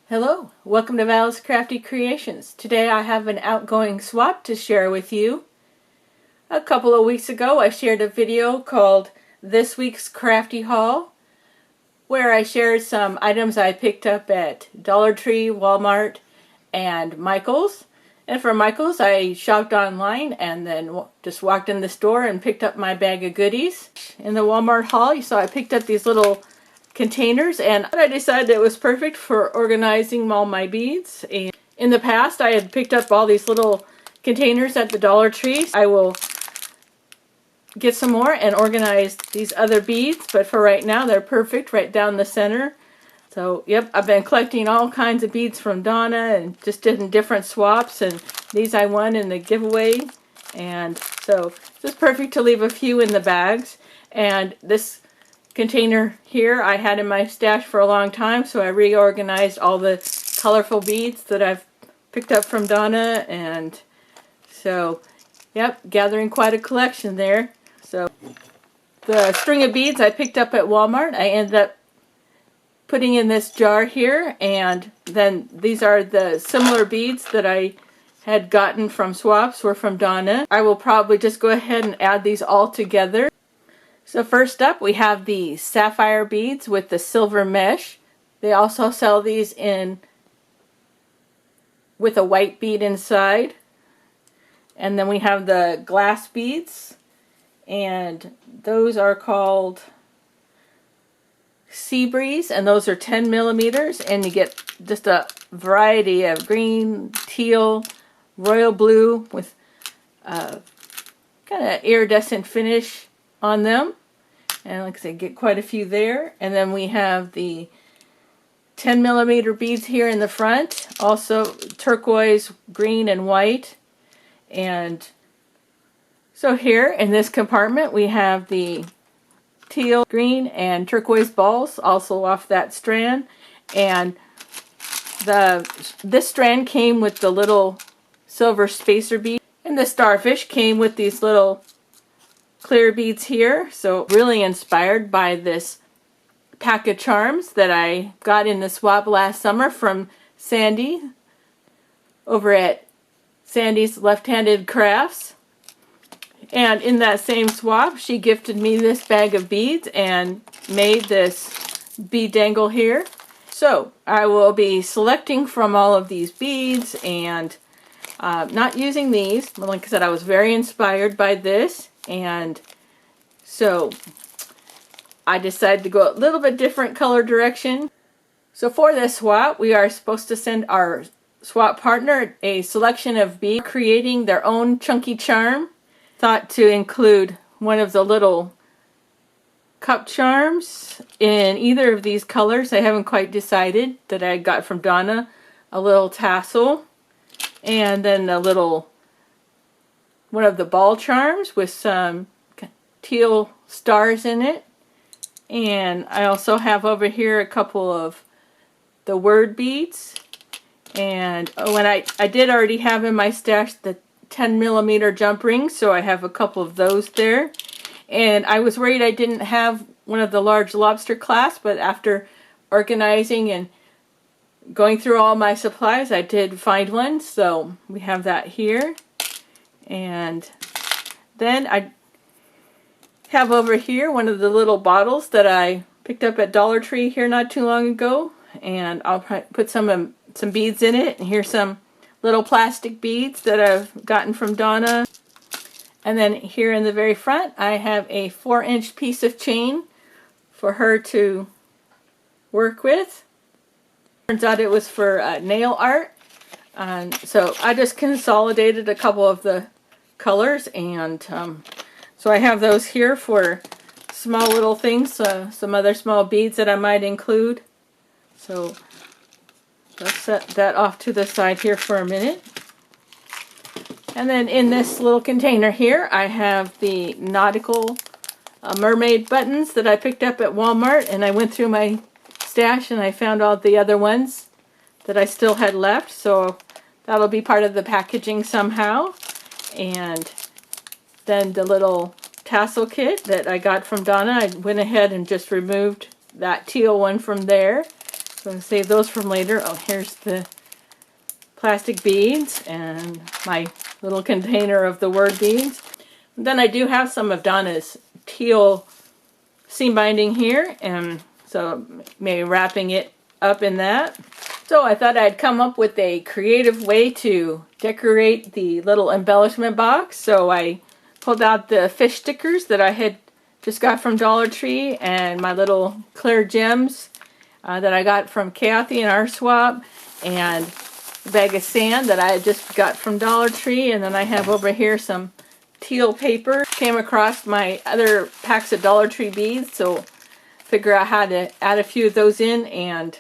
Hello, welcome to Val's Crafty Creations. Today I have an outgoing swap to share with you. A couple of weeks ago I shared a video called This Week's Crafty Haul, where I shared some items I picked up at Dollar Tree, Walmart, and Michael's. And for Michael's I shopped online and then just walked in the store and picked up my bag of goodies. In the Walmart haul you saw I picked up these little containers, and I decided it was perfect for organizing all my beads. And in the past I had picked up all these little containers at the Dollar Tree. I will get some more and organize these other beads, but for right now they're perfect right down the center. So yep, I've been collecting all kinds of beads from Donna and just did in different swaps, and these I won in the giveaway, and so it's perfect to leave a few in the bags. And this container here I had in my stash for a long time, so I reorganized all the colorful beads that I've picked up from Donna, and so yep, gathering quite a collection there. So the string of beads I picked up at Walmart I ended up putting in this jar here, and then these are the similar beads that I had gotten from swaps were from Donna. I will probably just go ahead and add these all together. So first up we have the sapphire beads with the silver mesh. They also sell these in with a white bead inside. And then we have the glass beads, and those are called Sea Breeze, and those are 10 millimeters, and you get just a variety of green, teal, royal blue with kind of iridescent finish on them. And like I said, get quite a few there. And then we have the 10 millimeter beads here in the front, also turquoise, green, and white. And so here in this compartment we have the teal, green, and turquoise balls also off that strand. And this strand came with the little silver spacer bead, and the starfish came with these little clear beads here. So really inspired by this pack of charms that I got in the swap last summer from Sandy over at Sandy's Left-Handed Crafts. And in that same swap she gifted me this bag of beads and made this bead dangle here. So I will be selecting from all of these beads and not using these. Like I said, I was very inspired by this, and so I decided to go a little bit different color direction. So for this swap we are supposed to send our swap partner a selection of beads creating their own chunky charm. Thought to include one of the little cup charms in either of these colors. I haven't quite decided, that I got from Donna. A little tassel, and then a little one of the ball charms with some teal stars in it. And I also have over here a couple of the word beads. And when I did already have in my stash the 10 millimeter jump rings, so I have a couple of those there. And I was worried I didn't have one of the large lobster clasps, but after organizing and going through all my supplies I did find one, so we have that here. And then I have over here one of the little bottles that I picked up at Dollar Tree here not too long ago, and I'll put some beads in it. And here's some little plastic beads that I've gotten from Donna. And then here in the very front I have a 4-inch piece of chain for her to work with. Turns out it was for nail art, and so I just consolidated a couple of the colors, and so I have those here for small little things, some other small beads that I might include. So let's set that off to the side here for a minute. And then in this little container here I have the Nautical mermaid buttons that I picked up at Walmart, and I went through my stash and I found all the other ones that I still had left, so that'll be part of the packaging somehow. And then the little tassel kit that I got from Donna, I went ahead and just removed that teal one from there. So save those from later. Oh, here's the plastic beads and my little container of the word beads. And then I do have some of Donna's teal seam binding here, and so maybe wrapping it up in that. So I thought I'd come up with a creative way to decorate the little embellishment box. So I pulled out the fish stickers that I had just got from Dollar Tree and my little clear gems that I got from Kathy in our swap, and a bag of sand that I just got from Dollar Tree, and then I have over here some teal paper. Came across my other packs of Dollar Tree beads, so figure out how to add a few of those in, and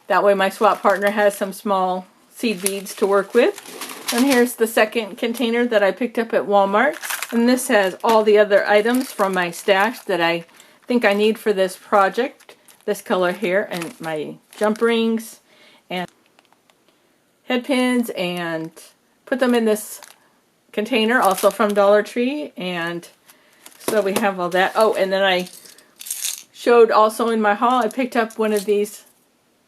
that way my swap partner has some small seed beads to work with. And here's the second container that I picked up at Walmart, and this has all the other items from my stash that I think I need for this project. This color here, and my jump rings and head pins, and put them in this container also from Dollar Tree. And so we have all that. Oh, and then I showed also in my haul, I picked up one of these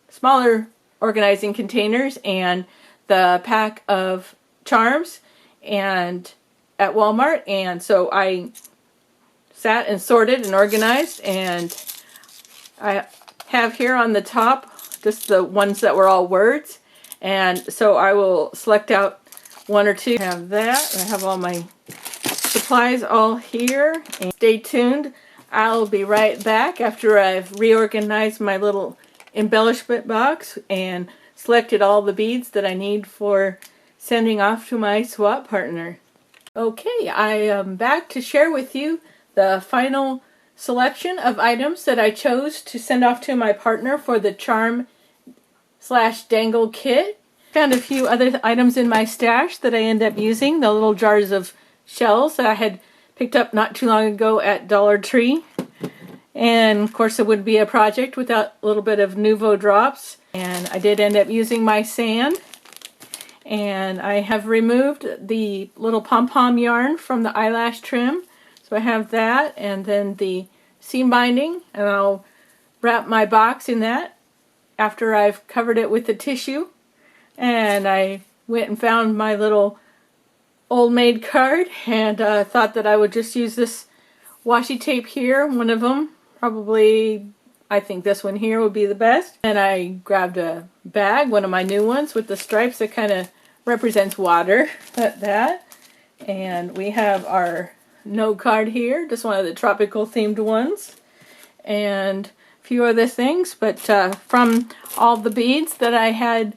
smaller organizing containers and the pack of charms and at Walmart, and so I sat and sorted and organized, and I have here on the top just the ones that were all words, and so I will select out one or two. I have that. I have all my supplies all here, and stay tuned. I'll be right back after I've reorganized my little embellishment box and selected all the beads that I need for sending off to my swap partner. Okay, I am back to share with you the final selection of items that I chose to send off to my partner for the charm / dangle kit. Found a few other items in my stash that I end up using, the little jars of shells that I had picked up not too long ago at Dollar Tree. And of course it wouldn't be a project without a little bit of Nuvo drops. And I did end up using my sand. And I have removed the little pom-pom yarn from the eyelash trim. So I have that, and then the seam binding, and I'll wrap my box in that after I've covered it with the tissue. And I went and found my little old maid card, and thought that I would just use this washi tape here, one of them. Probably, I think this one here would be the best. And I grabbed a bag, one of my new ones, with the stripes that kind of represents water, that. And we have our note card here, just one of the tropical themed ones. And a few other things, but from all the beads that I had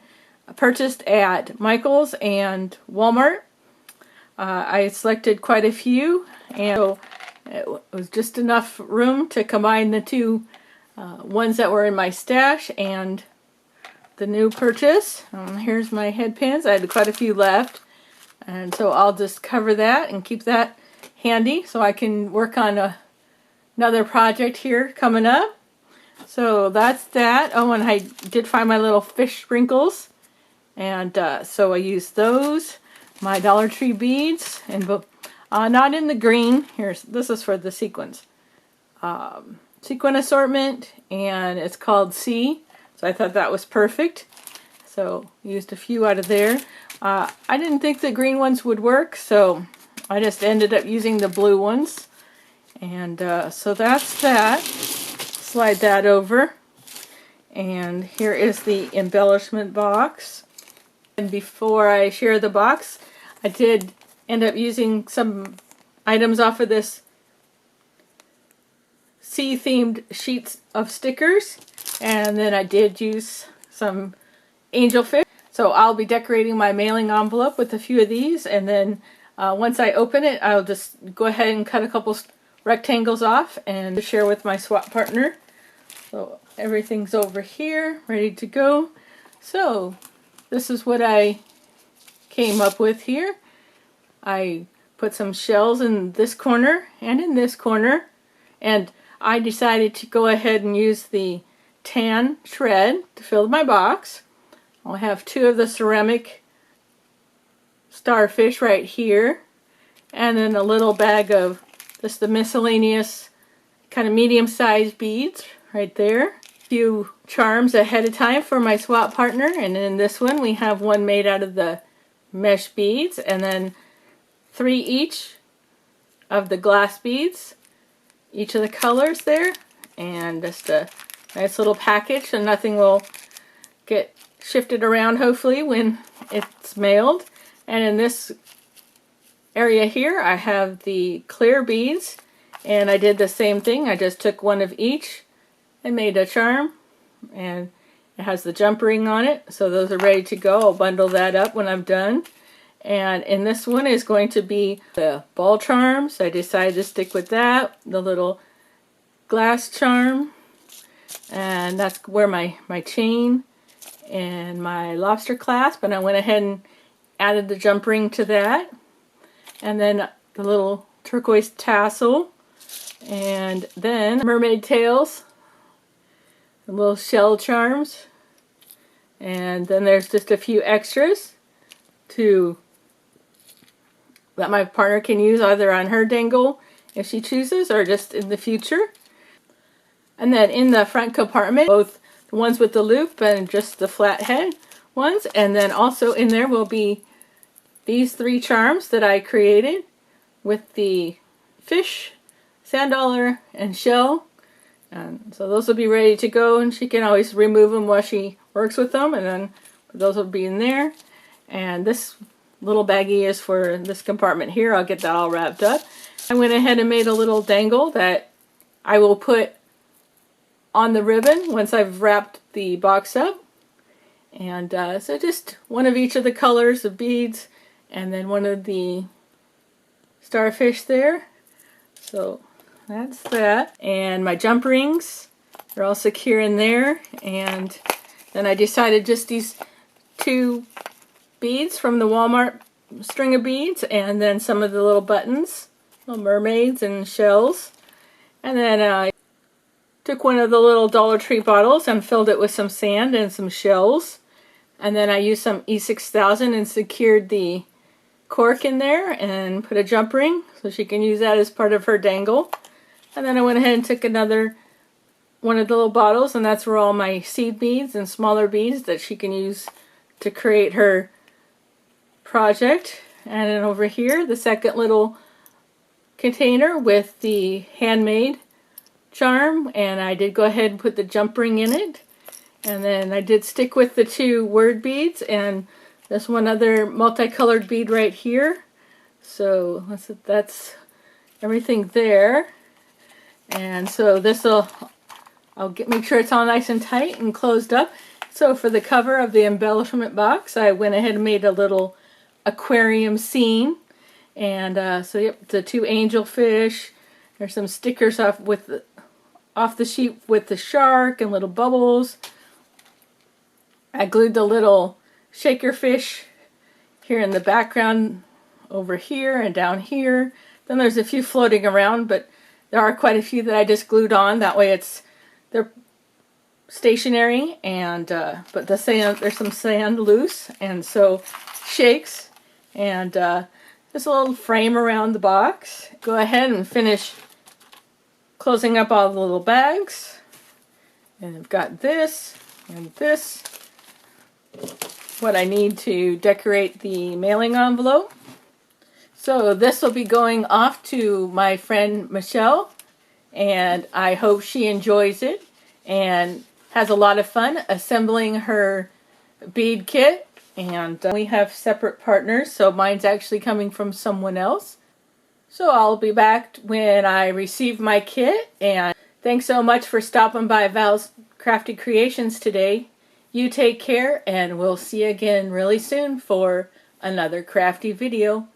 purchased at Michael's and Walmart, I selected quite a few, and so it was just enough room to combine the two ones that were in my stash and the new purchase. Here's my head pins. I had quite a few left, and so I'll just cover that and keep that handy so I can work on another project here coming up. So that's that. Oh, and I did find my little fish sprinkles, and so I used those. My Dollar Tree beads, and not in the green. This is for the sequins. Sequin assortment, and it's called C. So I thought that was perfect. So used a few out of there. I didn't think the green ones would work, so I just ended up using the blue ones. And so that's that. Slide that over. And here is the embellishment box. And before I share the box, I did end up using some items off of this sea-themed sheets of stickers. And then I did use some angelfish. So I'll be decorating my mailing envelope with a few of these. And then once I open it, I'll just go ahead and cut a couple rectangles off and share with my swap partner. So everything's over here, ready to go. So this is what I came up with here. I put some shells in this corner and in this corner, and I decided to go ahead and use the tan shred to fill my box. I'll have two of the ceramic starfish right here, and then a little bag of just the miscellaneous kind of medium-sized beads right there. few charms ahead of time for my swap partner, and in this one we have one made out of the mesh beads and then 3 each of the glass beads, each of the colors there, and just a nice little package so nothing will get shifted around hopefully when it's mailed. And in this area here I have the clear beads, and I did the same thing. I just took one of each and made a charm, and it has the jump ring on it, so those are ready to go. I'll bundle that up when I'm done. And in this one is going to be the ball charm, so I decided to stick with that, the little glass charm, and that's where my chain and my lobster clasp, and I went ahead and added the jump ring to that, and then the little turquoise tassel, and then mermaid tails, the little shell charms, and then there's just a few extras that my partner can use either on her dangle if she chooses or just in the future. And then in the front compartment, both the ones with the loop and just the flat head ones, and then also in there will be these 3 charms that I created with the fish, sand dollar, and shell. And so those will be ready to go, and she can always remove them while she works with them, and then those will be in there. And this little baggie is for this compartment here. I'll get that all wrapped up. I went ahead and made a little dangle that I will put on the ribbon once I've wrapped the box up. And so just one of each of the colors of beads, and then one of the starfish there. So that's that. And my jump rings are all secure in there. And then I decided just these 2 beads from the Walmart string of beads, and then some of the little buttons, little mermaids and shells. And then I took one of the little Dollar Tree bottles and filled it with some sand and some shells. And then I used some E6000 and secured the cork in there and put a jump ring so she can use that as part of her dangle. And then I went ahead and took another one of the little bottles, and that's where all my seed beads and smaller beads that she can use to create her project. And then over here, the second little container with the handmade charm, and I did go ahead and put the jump ring in it. And then I did stick with the 2 word beads and this one other multicolored bead right here. So that's everything there. And so make sure it's all nice and tight and closed up. So for the cover of the embellishment box, I went ahead and made a little aquarium scene. And so yep, the 2 angelfish. There's some stickers off the sheet with the shark and little bubbles. I glued the little shaker fish here in the background over here and down here. Then there's a few floating around, but there are quite a few that I just glued on. That way they're stationary, and but the sand, there's some sand loose, and so shakes. And just a little frame around the box. Go ahead and finish closing up all the little bags. And I've got this and this. What I need to decorate the mailing envelope. So this will be going off to my friend Michelle, and I hope she enjoys it and has a lot of fun assembling her bead kit. And we have separate partners, so mine's actually coming from someone else. So I'll be back when I receive my kit, and thanks so much for stopping by Val's Crafty Creations today. You take care, and we'll see you again really soon for another crafty video.